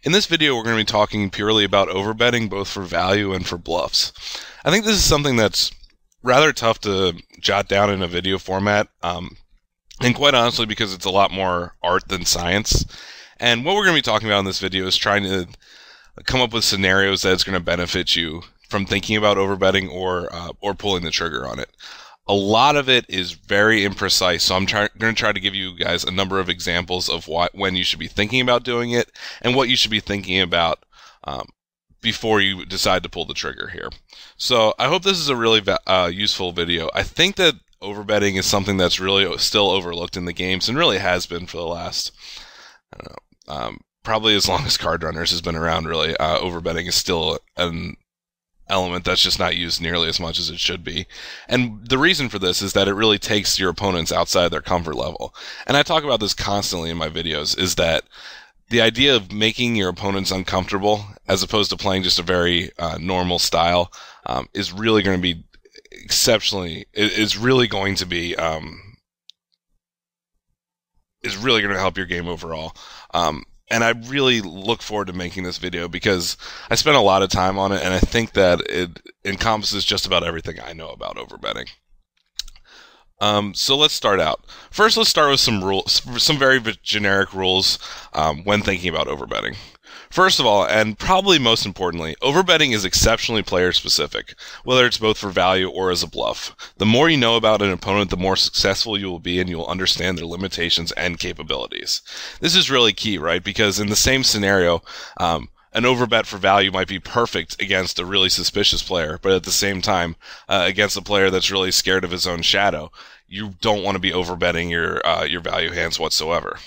In this video, we're going to be talking purely about overbetting, both for value and for bluffs. I think this is something that's rather tough to jot down in a video format, and quite honestly because it's a lot more art than science. And what we're going to be talking about in this video is trying to come up with scenarios that's going to benefit you from thinking about overbetting or pulling the trigger on it. A lot of it is very imprecise, so I'm going to try to give you guys a number of examples of when you should be thinking about doing it and what you should be thinking about before you decide to pull the trigger here. So I hope this is a really useful video. I think that overbetting is something that's really still overlooked in the games and really has been for the last, I don't know, probably as long as CardRunners has been around, really. Overbetting is still an element that's just not used nearly as much as it should be. And the reason for this is that it really takes your opponents outside their comfort level. And I talk about this constantly in my videos, is that the idea of making your opponents uncomfortable as opposed to playing just a very normal style is really going to be is really going to help your game overall. And I really look forward to making this video because I spent a lot of time on it, and I think that it encompasses just about everything I know about overbetting. So let's start out. First, let's start with some rules, some very generic rules when thinking about overbetting. First of all, and probably most importantly, overbetting is exceptionally player-specific, whether it's both for value or as a bluff. The more you know about an opponent, the more successful you will be, and you will understand their limitations and capabilities. This is really key, right? Because in the same scenario, an overbet for value might be perfect against a really suspicious player, but at the same time, against a player that's really scared of his own shadow, you don't want to be overbetting your value hands whatsoever.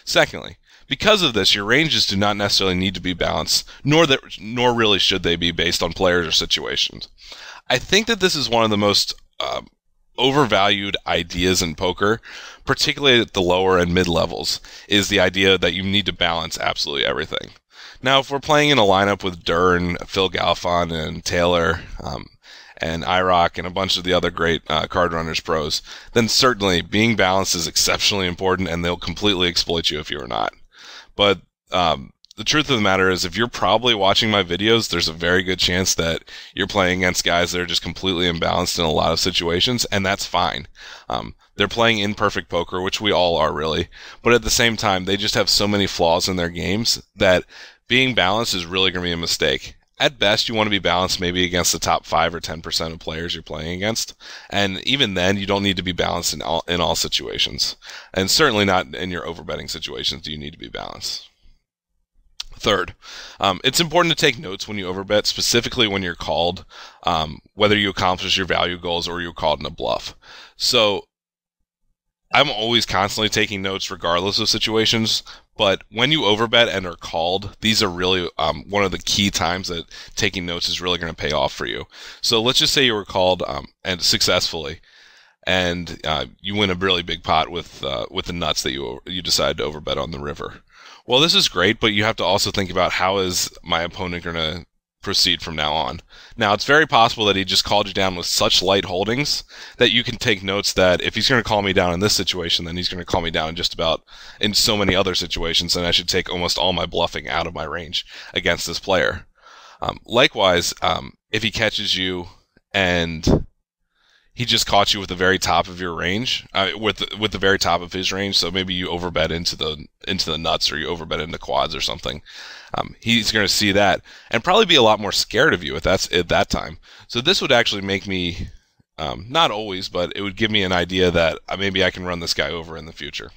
Secondly, because of this, your ranges do not necessarily need to be balanced, nor really should they be based on players or situations. I think that this is one of the most overvalued ideas in poker, particularly at the lower and mid levels, is the idea that you need to balance absolutely everything. Now, if we're playing in a lineup with Dern, Phil Galfond, and Taylor, and IROC, and a bunch of the other great CardRunners pros, then certainly being balanced is exceptionally important, and they'll completely exploit you if you're not. But the truth of the matter is, if you're probably watching my videos, there's a very good chance that you're playing against guys that are just completely imbalanced in a lot of situations, and that's fine. They're playing imperfect poker, which we all are, really. But at the same time, they just have so many flaws in their games that being balanced is really going to be a mistake. At best, you want to be balanced maybe against the top 5 or 10% of players you're playing against. And even then, you don't need to be balanced in all situations. And certainly not in your overbetting situations do you need to be balanced. Third, it's important to take notes when you overbet, specifically when you're called, whether you accomplish your value goals or you're called in a bluff. So I'm always constantly taking notes regardless of situations, but when you overbet and are called, these are really one of the key times that taking notes is really going to pay off for you. So let's just say you were called and successfully, and you win a really big pot with the nuts that you decide to overbet on the river. Well, this is great, but you have to also think about how is my opponent going to proceed from now on. Now, it's very possible that he just called you down with such light holdings that you can take notes that if he's going to call me down in this situation, then he's going to call me down in just about in so many other situations, and I should take almost all my bluffing out of my range against this player. Likewise, if he catches you and he just caught you with the very top of your range, with the very top of his range. So maybe you overbet into the nuts, or you overbet into quads or something. He's going to see that and probably be a lot more scared of you at that time. So this would actually make me, not always, but it would give me an idea that maybe I can run this guy over in the future.